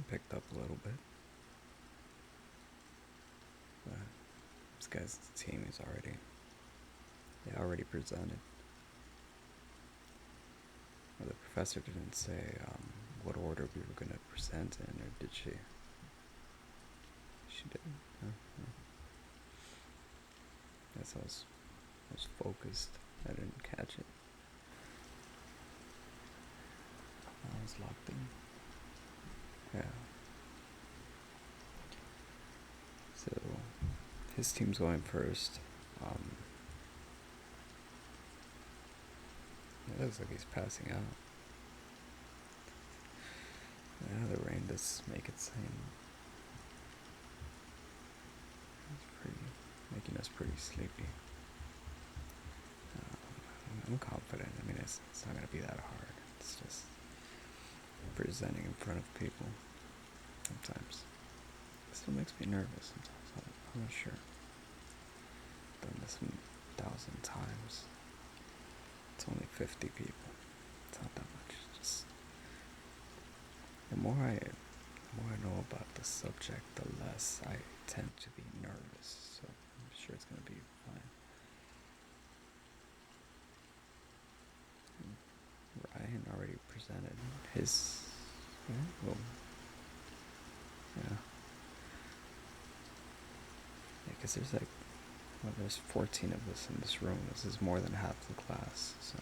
picked up a little bit. But this guy's team is already presented. Well, the professor didn't say what order we were going to present in, or did she? She didn't. No. Guess I was focused. I didn't catch it. I was locked in. Yeah. So his team's going first. It looks like he's passing out. Yeah, the rain does make it seem making us pretty sleepy. I'm confident. I mean, it's not gonna be that hard. It's just presenting in front of people. Sometimes it still makes me nervous. Sometimes I'm not sure. I've done this 1,000 times. It's only 50 people. It's not that much. Just the more I know about the subject, the less I tend to be nervous. So I'm sure it's gonna be fine. Ryan already presented his. Yeah, well, yeah. Because there's 14 of us in this room. This is more than half the class, so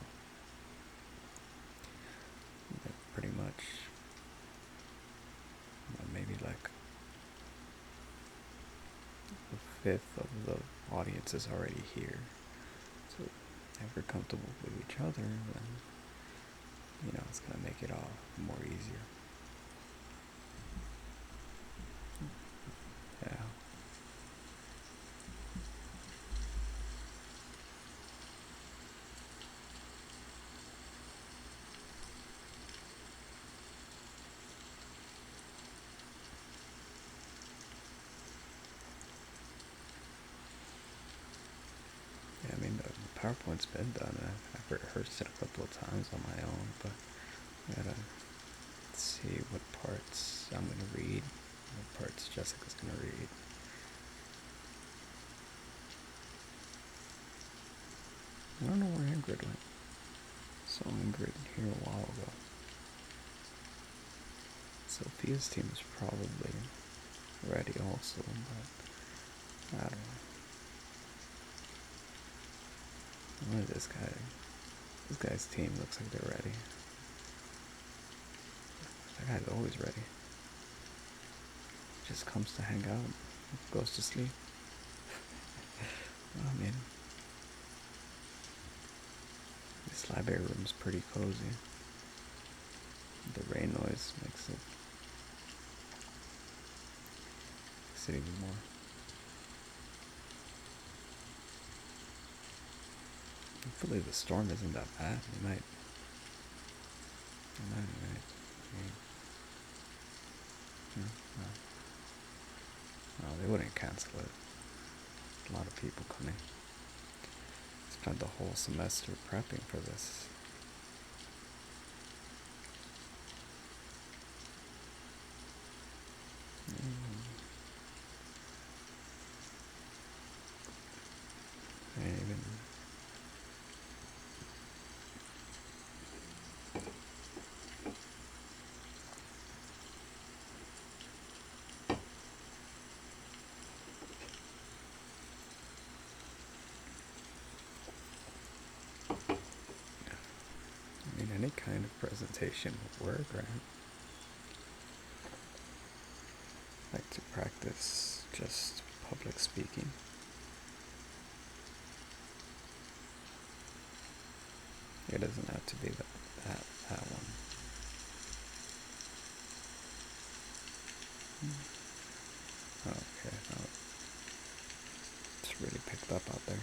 pretty much maybe like a fifth of the audience is already here. So if we're comfortable with each other, then it's gonna make it all more easier. Yeah. Yeah, I mean, the PowerPoint's been done. I've rehearsed it a couple of times on my own, but I gotta see what parts I'm gonna read, what parts Jessica's gonna read. I don't know where Ingrid went. Saw Ingrid here a while ago. Sophia's team is probably ready also, but I don't know. What is this guy? This guy's team looks like they're ready. That guy's always ready. Just comes to hang out, goes to sleep. I mean, this library room's pretty cozy. The rain noise makes it even more. Hopefully the storm isn't that bad. It might. I mean, no, they wouldn't cancel it. A lot of people coming. Spent the whole semester prepping for this. I ain't even. I mean, any kind of presentation would work, right? Like to practice just public speaking. It doesn't have to be that one. Okay, no, it's really picked up out there.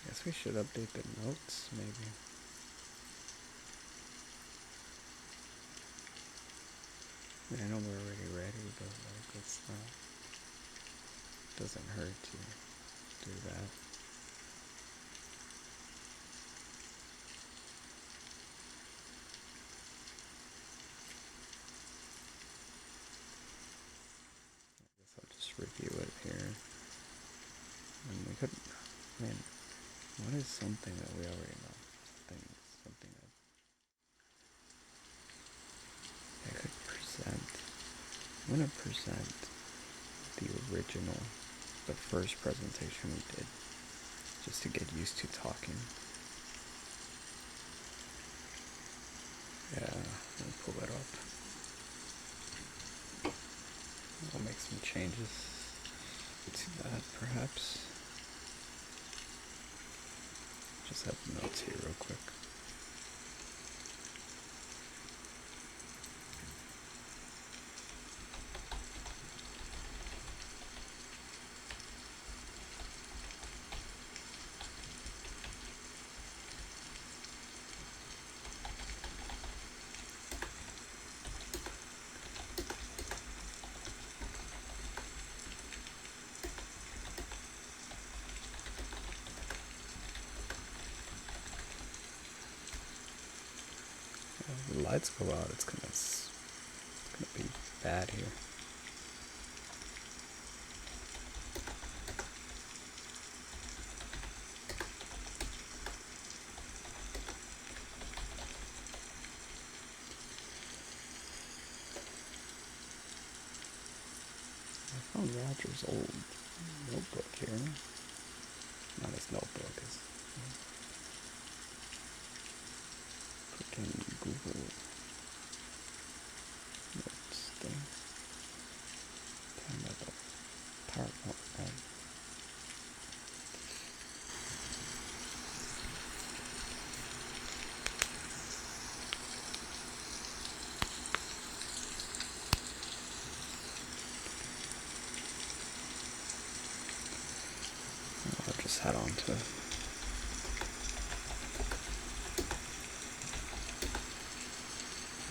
Guess we should update the notes, maybe. I know we're already ready, but like it's not. Doesn't hurt to do that. I guess I'll just review it here. And we could. I mean, what is something that we already know? Something that I could present. I'm gonna present the original, the first presentation we did, just to get used to talking. Yeah, I'll pull it up. I'll make some changes to that, perhaps. Just have notes here real quick. If the lights go out, it's gonna be bad here. I found Roger's old notebook here. Not his notebook, his freaking Google Notes thing. Kind of a PowerPoint, right? I'll just head on to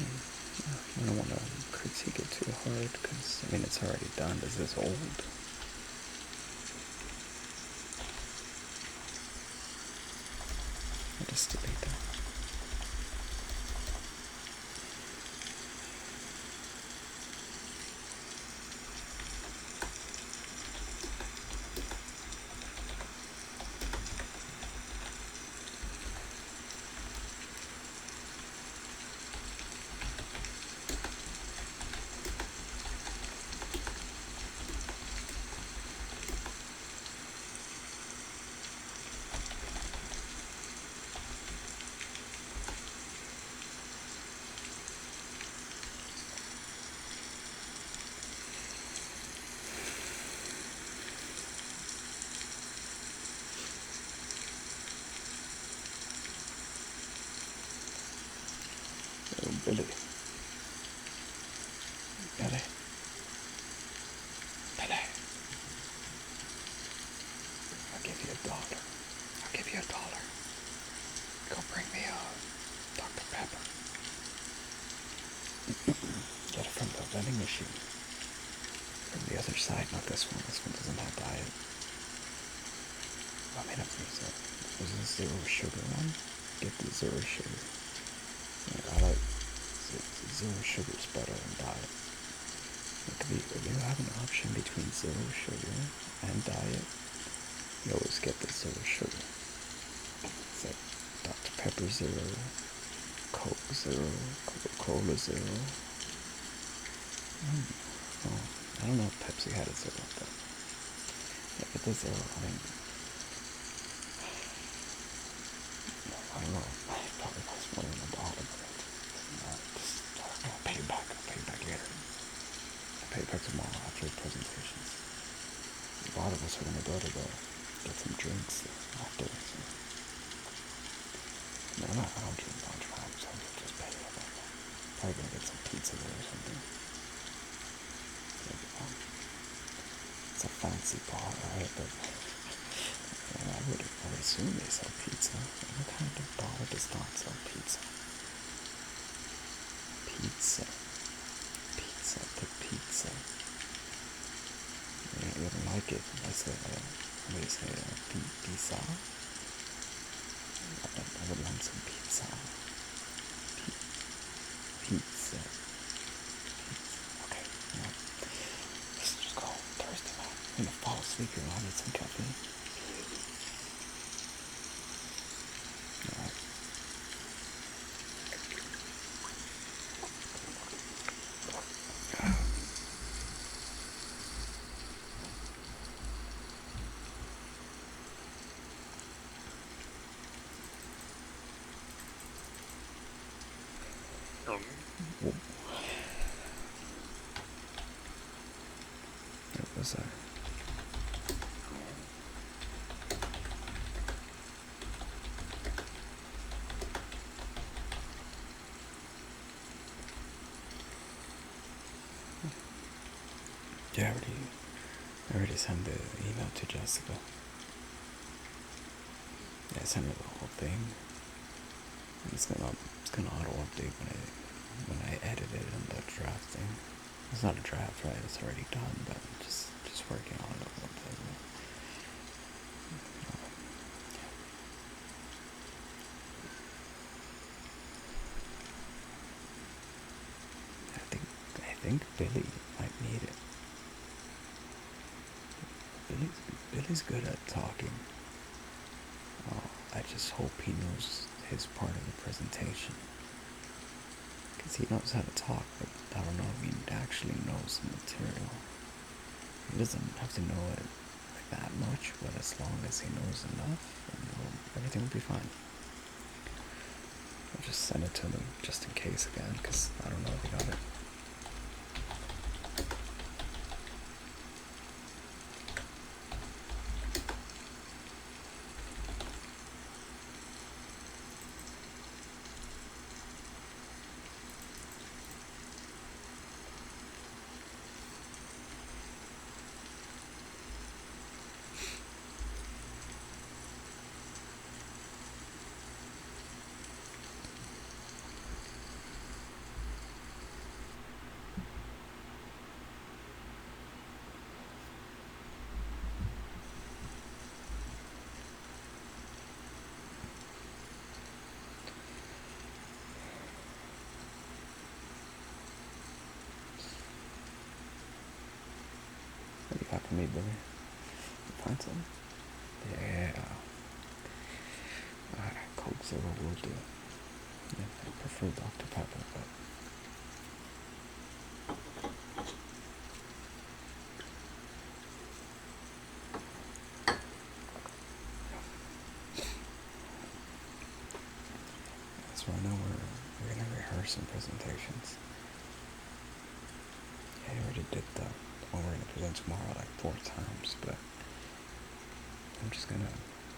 I don't want to critique it too hard because, I mean, it's already done. This is old. I'll just delete that. Oh, Billy. Billy. Billy. I'll give you $1. I'll give you $1. Go bring me a Dr. Pepper. Get it from the vending machine. From the other side, not this one. This one doesn't have diet. I mean, there's a zero sugar one. Get the zero sugar. Yeah, I like zero sugar is better than diet. If you have an option between zero sugar and diet, you always get the zero sugar. It's like Dr. Pepper zero, Coke zero, Coca-Cola zero. Oh, I don't know if Pepsi had a zero, but yeah, get the zero. I don't know. It probably costs more than $1, but I'll pay you back. I'll pay you back later. I'll pay you back tomorrow after the presentations. A lot of us are gonna go to get some drinks after. So. No, I don't drink lunch, man, so I'll just pay you. Probably gonna get some pizza there or something. It's a fancy bar, right? But I would assume they sell pizza. What kind of bar does not sell pizza? Pizza. pizza. You don't like it. I said, what do you say, pizza? I would want some pizza. Pizza. Okay, you know, let's just go Thursday night. I'm gonna fall asleep here and I'll need some caffeine. Alright. What was that? Yeah, I already sent the email to Jessica. Yeah, I sent her the whole thing. And it's gonna auto update when I edit it in the draft thing. It's not a draft, right? It's already done, but just working on it a little bit. I think Billy might need it. Billy's good at talking. I just hope he knows his part of the presentation. Because he knows how to talk, but I don't know if he actually knows the material. He doesn't have to know it like that much, but as long as he knows enough, everything will be fine. I'll just send it to him just in case again, because I don't know if he got it. What do you got for me, Billy? You find something? Yeah. Coke Zero will do. Yeah, I prefer Dr. Pepper, but... So I know we're gonna rehearse some presentations. Yeah, I already did the one we're gonna present tomorrow like 4 times, but I'm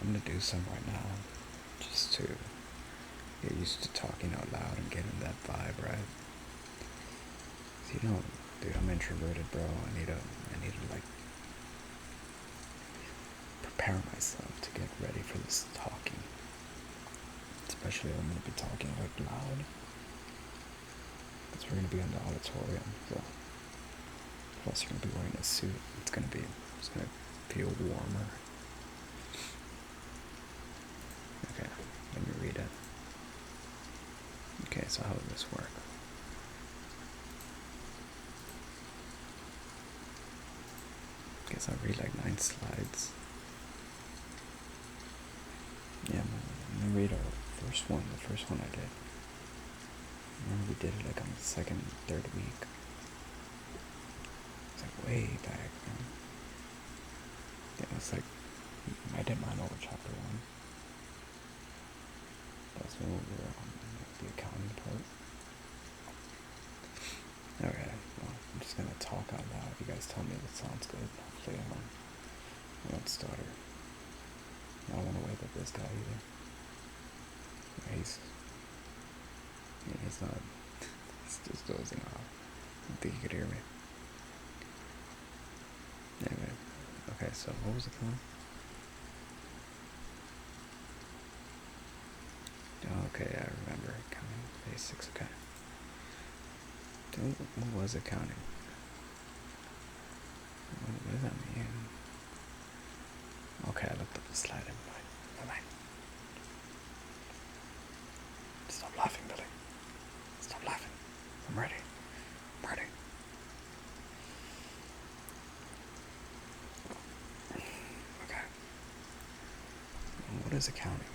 gonna do some right now, just to get used to talking out loud and getting that vibe right. So, dude, I'm introverted, bro. I need to like prepare myself to get ready for this talking. Especially if I'm gonna be talking like loud. Because we're gonna be in the auditorium, so plus you're gonna be wearing a suit. It's gonna feel warmer. Okay, let me read it. Okay, so how does this work? Guess I'll read like 9 slides. Yeah, let me read our first one. The first one I did. Remember we did it like on the 2nd, 3rd week. It's like way back, man. Yeah, it's like I did mine over chapter 1. That's when we were on the accounting part. Okay, well, I'm just gonna talk out loud. You guys tell me if it sounds good. Hopefully I won't stutter. I don't want to wake up this guy either. He's not. He's just dozing off. I don't think he could hear me. Anyway, okay. So what was it called? Oh, okay, I remember accounting basics. Okay. What was accounting? Slide in, right? Alright. Stop laughing, Billy. Stop laughing. I'm ready. I'm ready. Okay. What is accounting?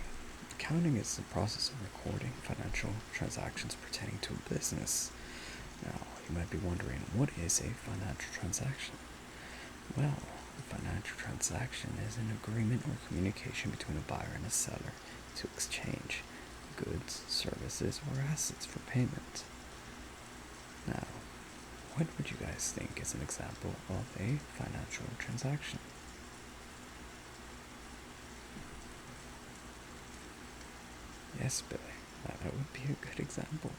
Accounting is the process of recording financial transactions pertaining to a business. Now, you might be wondering, what is a financial transaction? Well, a financial transaction is an agreement or communication between a buyer and a seller to exchange goods, services, or assets for payment. Now, what would you guys think is an example of a financial transaction? Yes, Billy, that would be a good example.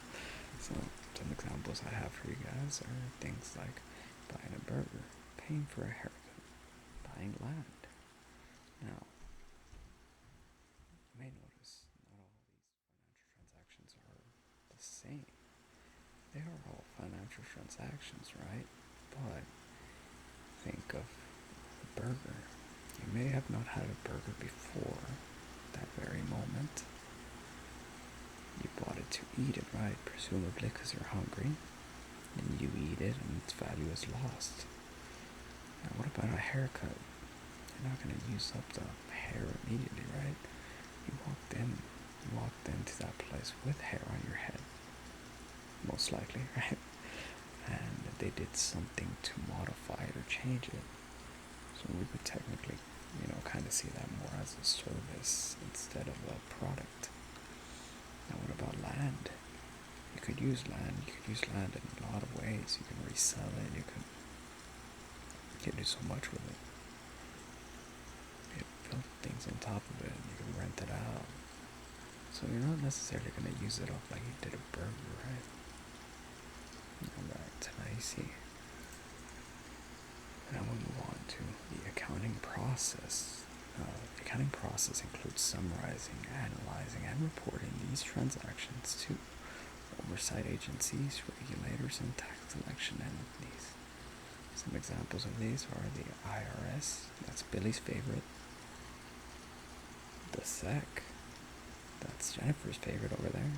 So, some examples I have for you guys are things like buying a burger, paying for a haircut, buying land. Now, you may notice not all these financial transactions are the same. They are all financial transactions, right? But think of a burger. You may have not had a burger before that very moment. You bought it to eat it, right? Presumably because you're hungry. And you eat it and its value is lost. Now what about a haircut? You're not going to use up the hair immediately, right? You walked into that place with hair on your head. Most likely, right? And they did something to modify it or change it. So we would technically, kind of see that more as a service instead of a product. Now what about land? You could use land in a lot of ways. You can resell it, you can do so much with it. You can build things on top of it, and you can rent it out. So you're not necessarily going to use it up like you did a burger, right? Alright, I see. Now we'll move on to the accounting process. The accounting process includes summarizing, analyzing, and reporting these transactions to oversight agencies, regulators, and tax collection entities. Some examples of these are the IRS, that's Billy's favorite, the SEC, that's Jennifer's favorite over there.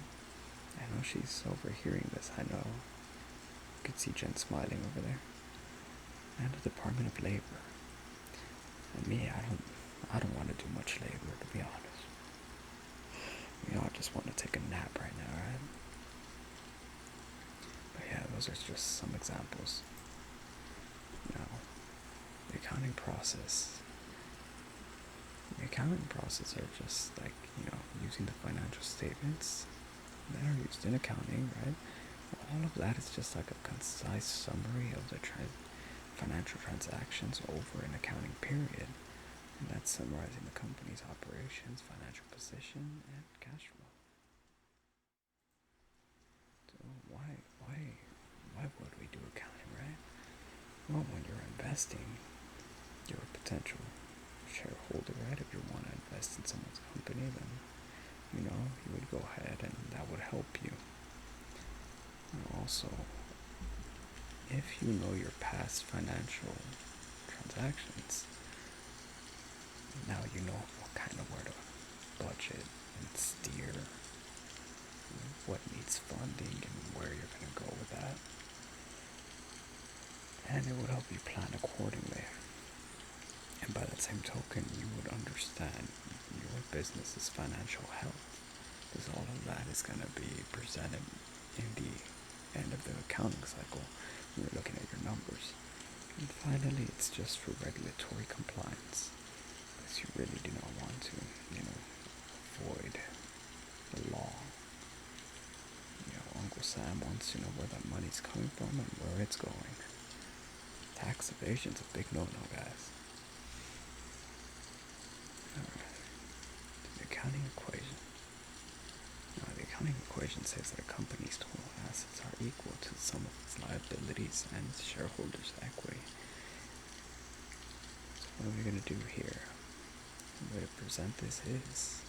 I know she's overhearing this, I know. You could see Jen smiling over there. And the Department of Labor. And me, I don't want to do much labor, to be honest. I just want to take a nap right now, right? But yeah, those are just some examples. Now, the accounting process. The accounting process are just like, using the financial statements that are used in accounting, right? All of that is just like a concise summary of the financial transactions over an accounting period. And that's summarizing the company's operations, financial position, and cash flow. So why would we do accounting, right? Well, when you're investing, you're a potential shareholder, right? If you want to invest in someone's company, then, you would go ahead and that would help you. And also, if you know your past financial transactions, now you know what kind of where to budget and steer, what needs funding and where you're going to go with that. And it would help you plan accordingly. And by that same token, you would understand your business's financial health, because all of that is going to be presented in the end of the accounting cycle when you're looking at your numbers. And finally, it's just for regulatory compliance, because you really do not want to, avoid the law. Uncle Sam wants to know where that money's coming from and where it's going. Tax evasion's a big no-no, guys. Alright, the accounting equation. Now, the accounting equation says that a company's total assets are equal to the sum of its liabilities and its shareholders' equity. So what are we going to do here? The way to present this is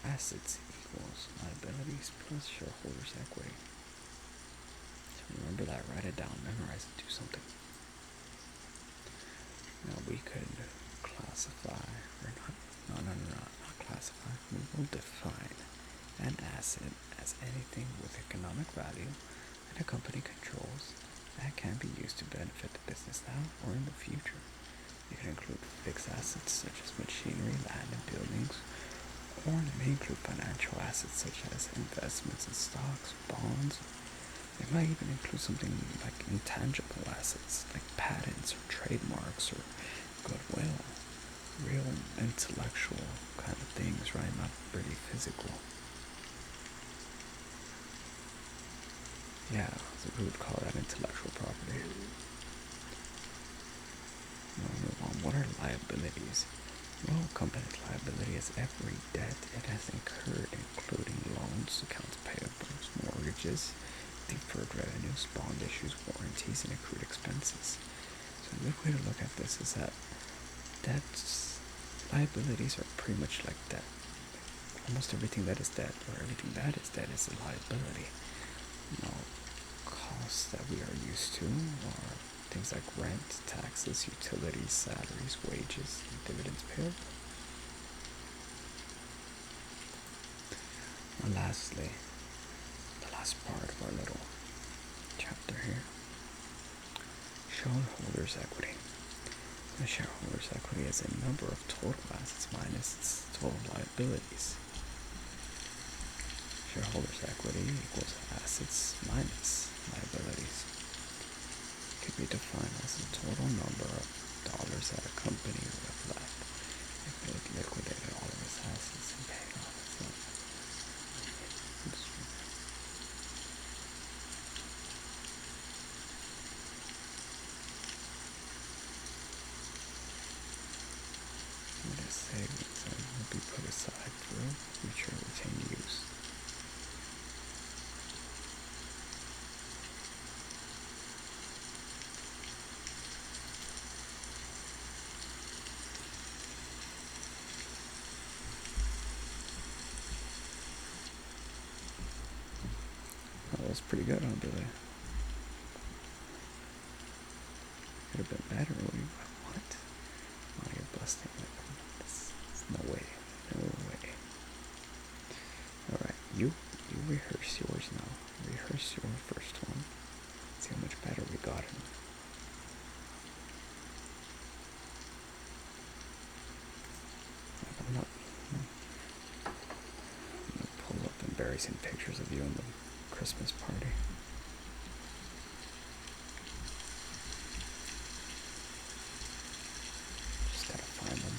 assets equals liabilities plus shareholders' equity. So remember that, write it down, memorize it, do something. Now we could classify, or not Not classify. We will define an asset as anything with economic value that a company controls that can be used to benefit the business now or in the future. It can include fixed assets such as machinery, land, and buildings, or it may include financial assets such as investments in stocks, bonds. It might even include something like intangible assets like patents or trademarks or goodwill. Real intellectual kind of things, right? Not really physical. Yeah, so we would call that intellectual property. We'll move on. What are liabilities? Well, a company's liability is every debt it has incurred, including loans, accounts payables, mortgages, deferred revenues, bond issues, warranties, and accrued expenses. So a good way to look at this is that debts, liabilities are pretty much like debt. Almost everything that is debt, or everything that is debt, is a liability. Costs that we are used to are things like rent, taxes, utilities, salaries, wages, and dividends payable. And lastly, the last part of our little chapter here, shareholders' equity. The shareholders' equity is a number of total assets minus its total liabilities. Shareholders' equity equals assets minus liabilities. It can be defined as the total number of dollars that a company would have left if it had liquidated all of its assets and paid off its debt. It is savings and will be put aside for future retained use. That was pretty good, huh, Billy? Could have been better. What? Oh, you're busting it. No way. No way. Alright, you rehearse yours now. Rehearse your first one. See how much better we got it. I'm gonna pull up embarrassing pictures of you in the Christmas party. Just gotta find them.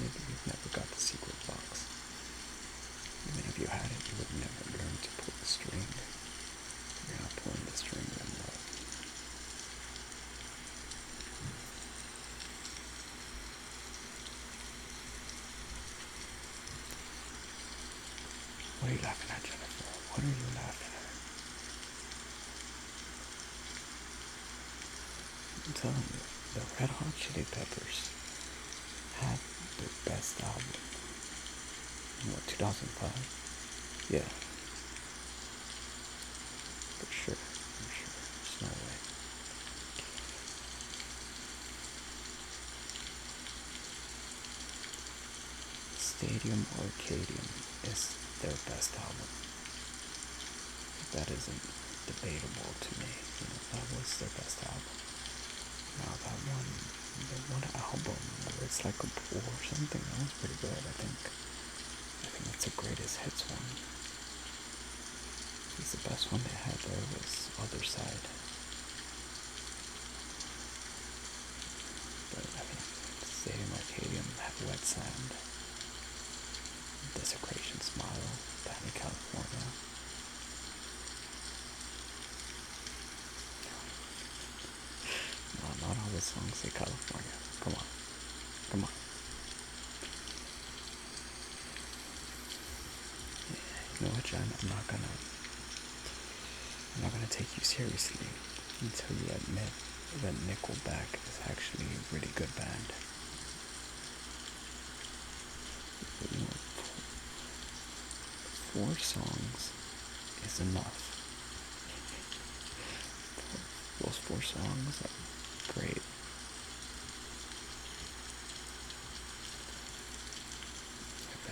Maybe you've never got the secret box. Even if you had it, you would never learn to pull the string. You're not pulling the string, then what? What are you laughing at, Jennifer? What are you laughing at? I'm telling you, the Red Hot Chili Peppers had their best album. What, 2005? Yeah. For sure. There's no way. Stadium Arcadium is their best album. That isn't debatable to me. That was their best album. Now that one, the one album where it's like a pool or something, that was pretty good, I think. I think that's the greatest hits one. Because the best one they had there was Other Side. But I mean, Stadium Arcadium had Wet Sand. Desecration Smile, Danny California. No, not all the songs say California. Come on. Come on. You know what, Jen? I'm not gonna take you seriously until you admit that Nickelback is actually a really good band. You know, 4 songs is enough. Those 4 songs are great. I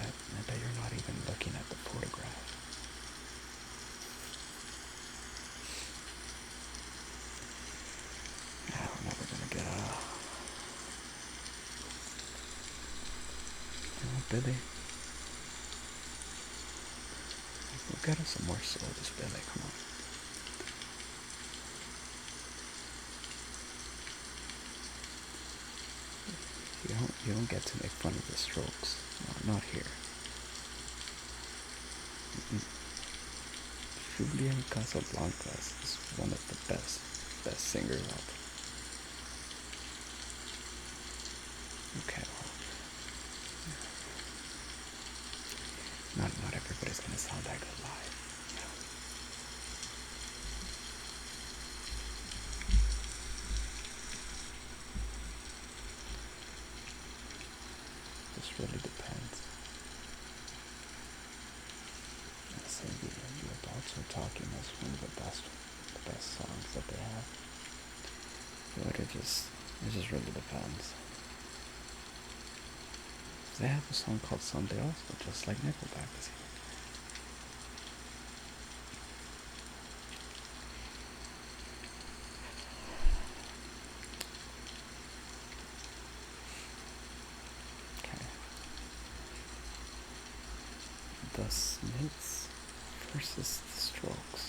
bet you're not even looking at the photograph. We're never gonna get Billy. We'll get us some more sodas, Billy. Come on. You don't get to make fun of the Strokes. No, not here. Julian Casablancas is one of the best singers out there. Okay, well, not everybody's gonna sound that good live. This really depends. I say the Adults Are Talking is one of the best songs that they have. But it just really depends. They have a song called Someday also, just like Nickelback is here. Okay. The Smiths versus the Strokes.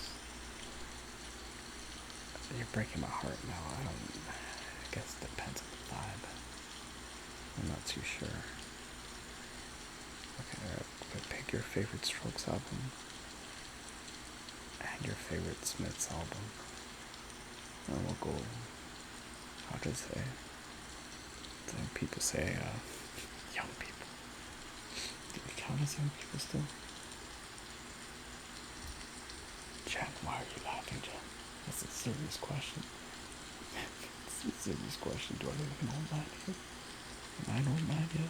You're breaking my heart now. I guess it depends on the vibe. I'm not too sure. Okay, pick your favorite Strokes album and your favorite Smiths album. And we'll go, how to say, people say, young people. Do we count as young people still? Jen, why are you laughing, Jen? That's a serious question. It's a serious question. Do I look like an old man here? Am I an old man yet?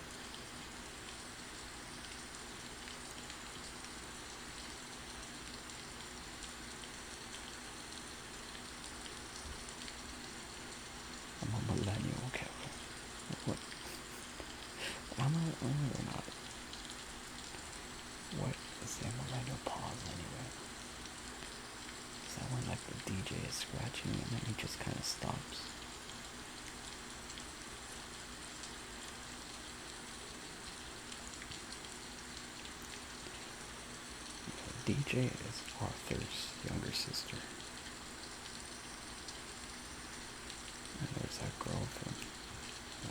I'm a millennial, okay. What? I'm not. What is a millennial pause anyway? Is that when like the DJ is scratching and then he just kind of stops? DJ is Arthur's younger sister. And there's that girl from...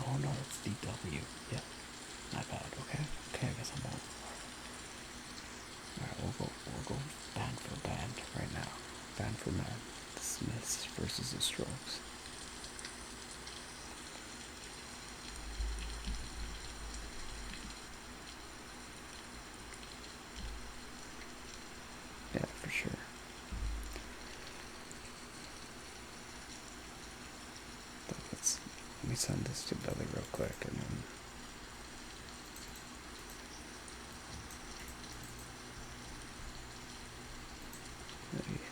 Oh no, it's DW. Yeah, my bad, okay? Okay, I guess I'm old. Alright, we'll go band for band right now. Band for man. The Smiths versus the Strokes. Yeah, for sure. But let me send this to Billy real quick and then...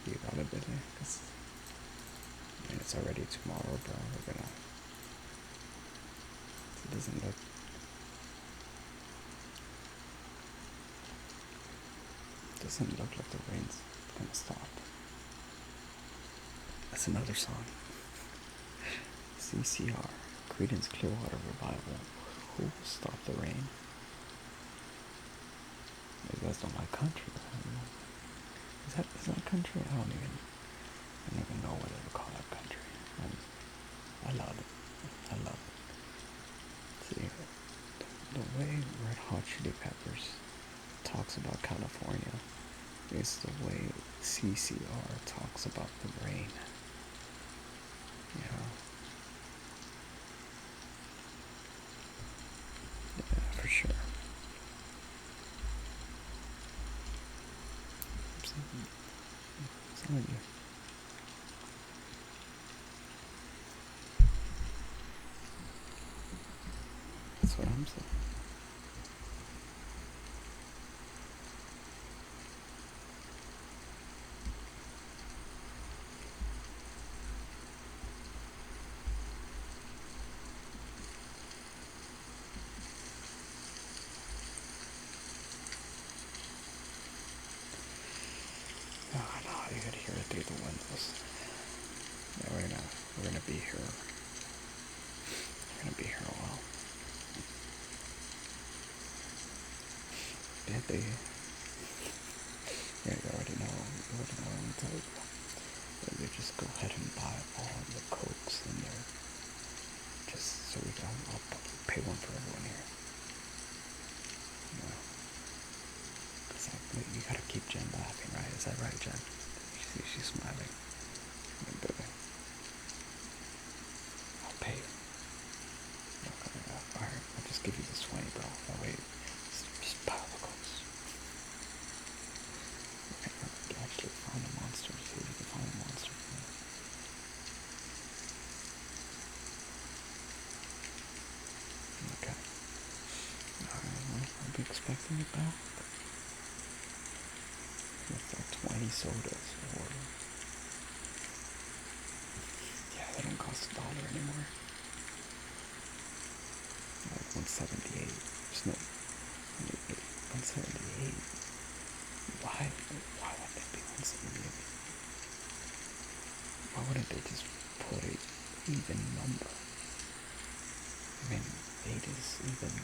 You got it, Billy? It's already tomorrow, bro. We're gonna... It doesn't look... Doesn't look like the rain's gonna stop. That's another song. CCR, Creedence Clearwater Revival. Who will stop the rain? You guys don't like country. I don't know. Is that country? I don't even know what they would call that country. I love it. I love it. See, the way Red Hot Chili Peppers talks about California is the way CCR talks about the rain. Yeah. Yeah, for sure. I'm telling you. That's what I'm saying. Oh, I know. You could hear it through the windows. Yeah, we're gonna be here. We're gonna be here a while. Yeah, yeah, you already know. You already know what I'm gonna tell you. But you just go ahead and buy all the cokes in there, just so we can. I'll pay one for everyone here. You know, 'cause you gotta keep Jen laughing, right? Is that right, Jen? She's smiling. Baby. I'll pay you. Alright, I'll just give you this 20, bro. That way, just pile the cokes. Actually find a monster. See if you can find a monster. Okay. Alright, well, I'll be expecting it back. With like 20 sodas or... Yeah, they don't cost $1 anymore. Like 178. There's no... 178. Why would they be 178? Why wouldn't they just put an even number? I mean, 8 is even